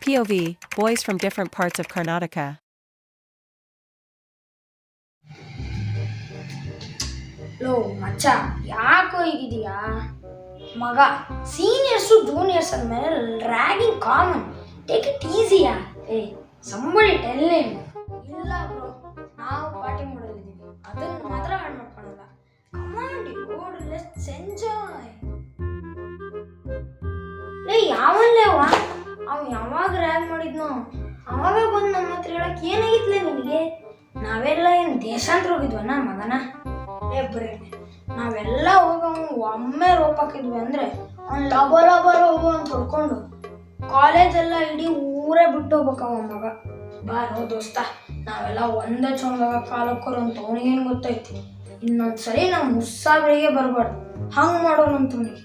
POV, boys from different parts of Karnataka. ಲೋ ಮಚ್ಚ ಯಾಕೋ ಹೀಗಿದೀಯಾ ಮಗ? ಸೀನಿಯರ್ಸು ಜೂನಿಯರ್ಸ್ ಅಂದಮೇಲೆ ರ್ಯಾಗಿಂಗ್ ಕಾಮನ್. ಟೇಕ್ ಇಟ್ ಈಸಿಯಾ. Somebody tell name. ಇಲ್ಲ ಬ್ರೋ, ನಾವು ಪಾರ್ಟಿ ಮಾಡೋದಿದ್ದೀವಿ, ಅದನ್ನು ಮಾತ್ರ ಹಾಳು ಮಾಡ್ಕೊಳಲ್ಲ. Command your, let's enjoy. ಯಾವಲ್ಲೇವ ಅವ್ ಯಾವಾಗ ರ್ಯಾಗ್ ಮಾಡಿದ್ನೋ ಅವಾಗ ಬಂದು ನಮ್ಮ ಹತ್ರ ಹೇಳಕ್ ಏನಾಗಿತ್ಲೇ ನಿನಗೆ? ನಾವೆಲ್ಲ ಏನು ದೇಶಾಂತರ ಹೋಗಿದ್ವನ ಮಗನ? ಬರೀ ನಾವೆಲ್ಲ ಹೋಗ ಒಮ್ಮೆ ರೋಪ್ ಹಾಕಿದ್ವಿ ಅಂದ್ರೆ ಅವ್ನು ಲಬ ಲಬ ರೋಬು ಅಂತ ಹೊಡ್ಕೊಂಡು ಕಾಲೇಜೆಲ್ಲ ಇಡೀ ಊರೇ ಬಿಟ್ಟು ಹೋಗ್ಬೇಕವ ಮಗ. ಬಾರೋ ದೋಸ್ತ, ನಾವೆಲ್ಲ ಒಂದೇ ಚೊಂದಾಗ ಕಾಲಕ್ಕೋರು ಅಂತ ಅವನಿಗೇನು ಗೊತ್ತೈತಿ. ಇನ್ನೊಂದ್ಸರಿ ನಮ್ಮ ಮುಸ್ಸಾಬರಿಗೆ ಬರಬಾರ್ದು, ಹಂಗೆ ಮಾಡೋನಂತವನಿಗೆ.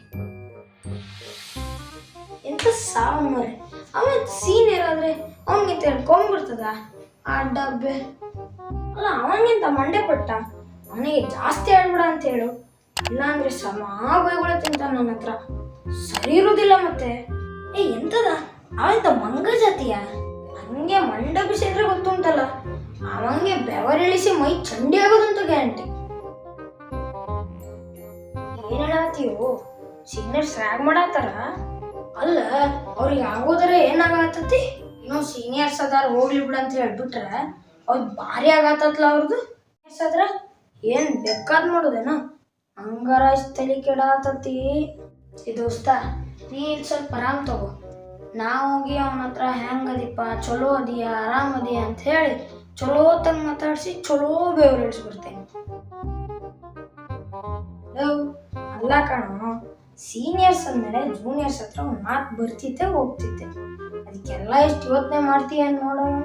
ಎಂತ ಸಾವು ಮರೆ. ಅವನ್ ಸೀನಿಯರ್ ಆದ್ರೆ ಅವನಿಗಿಂತ ಹೇಳ್ಕೊಂಡ್ಬಿಡ್ತದ ಆ ಡಬ್ಬೆ. ಅಲ್ಲ, ಅವನಿಗಿಂತ ಮಂಡೆ ಪಟ್ಟ, ಅವನಿಗೆ ಜಾಸ್ತಿ ಆಡ್ಬಿಡ ಅಂತ ಹೇಳು, ಇಲ್ಲಾಂದ್ರೆ ಸಮ ಬೈಗುಳ ತಿಂತ ನನ್ನ ಹತ್ರ. ಸರಿ ಇರುವುದಿಲ್ಲ ಮತ್ತೆ. ಎಂತದ ಅವಂತ ಮಂಗ ಜಾತಿಯ? ಹಂಗೆ ಮಂಡ ಬಿಸಿದ್ರೆ ಗೊತ್ತುಂಟಲ್ಲ, ಅವಂಗೆ ಬೆವರಿಳಿಸಿ ಮೈ ಚಂಡಿ ಆಗೋದಂತ ಗ್ಯಾರಂಟಿ. ಏನ್ ಹೇಳತ್ತೀವೋ? Seniors rag ಮಾಡತ್ತಾರ? ಅಲ್ಲ, ಅವ್ರಿಗೆ ಆಗೋದ್ರೆ ಏನಾಗತ್ತತಿ? ಇನ್ನೂ ಸೀನಿಯರ್ಸ್ ಅದಾರ ಹೋಗ್ಲಿ ಬಿಡ ಅಂತ ಹೇಳ್ಬಿಟ್ರೆ ಅವ್ರು ಭಾರಿ ಆಗತ್ತಲ್ಲ. ಅವ್ರದ್ದು ಆದ್ರ ಏನ್ ಬೇಕಾದ್ ಮಾಡೋದೇನ? ಹಂಗಾರ ತಲೆ ಕೆಡಾತತಿ. ದೋಸ್ತ, ನೀ ಇಲ್ಲಿ ಸ್ವಲ್ಪ ಆರಾಮ್ ತಗೋ. ನಾ ಹೋಗಿ ಅವನ ಹತ್ರ ಹೆಂಗದಿಪ್ಪ, ಚಲೋ ಅದಿಯ, ಆರಾಮ್ ಅದಿಯ ಅಂತ ಹೇಳಿ ಚಲೋ ತಂಗ ಮಾತಾಡ್ಸಿ ಚಲೋ ಬೆವ್ರು ಇಳಿಸ್ಬಿಡ್ತೇನೆ. ಅಲ್ಲ ಕಾಣೋ, ಸೀನಿಯರ್ಸ್ ಅಂದ್ಮೇಲೆ ಜೂನಿಯರ್ಸ್ ಹತ್ರ ಒಂದು ಮಾತು ಬರ್ತಿದ್ದೆ ಹೋಗ್ತಿದ್ದೆ. ಅದಕ್ಕೆಲ್ಲ ಎಷ್ಟು ಯೋಚನೆ ಮಾಡ್ತೀಯ ನೋಡೋಣ.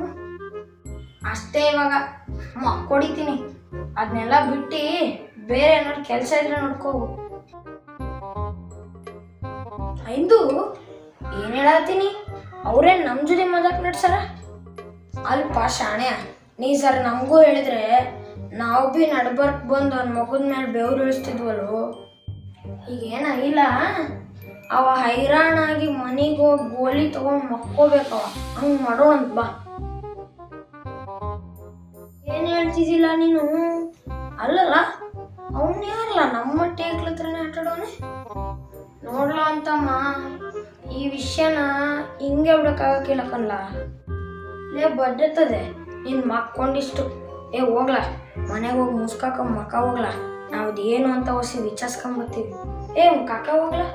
ಅಷ್ಟೇ, ಇವಾಗ ಕೊಡಿತೀನಿ, ಅದನ್ನೆಲ್ಲ ಬಿಟ್ಟು ಬೇರೆ ಏನಾದ್ರು ಕೆಲಸ ಇದ್ರೆ ನೋಡ್ಕೋಗು. ಐದು ಏನ್ ಹೇಳತ್ತೀನಿ? ಅವ್ರೇನ್ ನಮ್ ಜೊತೆ ಮಜಾಕ್ ನಡ್ಸಾರ? ಅಲ್ಪ ಶಾಣೆ, ನೀ ಸರ್ ನಮಗೂ ಹೇಳಿದ್ರೆ ನಾವು ಬಿ ನಡ್ಬರ್ಕ್ ಬಂದು ಅವ್ನ ಮಗದ ಮೇಲೆ ಬೆವ್ರು ಇಳಿಸ್ತಿದ್ವಲ್ವ. ಈಗೇನಾಗಿಲ್ಲ, ಅವ ಹೈರಾಣಾಗಿ ಮನೆಗೆ ಹೋಗಿ ಗೋಲಿ ತಗೊಂಡ್ ಮಕ್ಕೋಬೇಕವ. ಹಂಗ್ ಮಾಡೋಣಂತ ಬಾ. ಏನ್ ಹೇಳ್ತಿದ್ದಿಲ್ಲ ನೀನು? ಅಲ್ಲಲ್ಲ, ಅವನ್ ಯಾರಲ್ಲ ನಮ್ಮ ಟೇಕ್ಲತ್ರನೇ ಆಟಾಡೋನೆ ನೋಡ್ಲ ಅಂತಮ್ಮ. ಈ ವಿಷಯನ ಹಿಂಗೆ ಬಿಡಕ್ಕಾಗಕ್ಕಿಲ್ಲಕಲ್ಲ. ಬಡ್ಡತ್ತದೆ ನಿನ್ ಮಕ್ಕೊಂಡಿಷ್ಟು. ಹೋಗ್ಲಾ, ಮನೆಗೆ ಹೋಗಿ ಮುಸ್ಕಾಕ ಮಕ್ಕ ಹೋಗ್ಲಾ. ನಾವ್ದು ಏನು ಅಂತ ಹೊಸಿ ವಿಚಾರಿಸ್ಕೊಂಬತ್ತೀವಿ. ಕಾಕ ಹೋಗ್ಲಾ.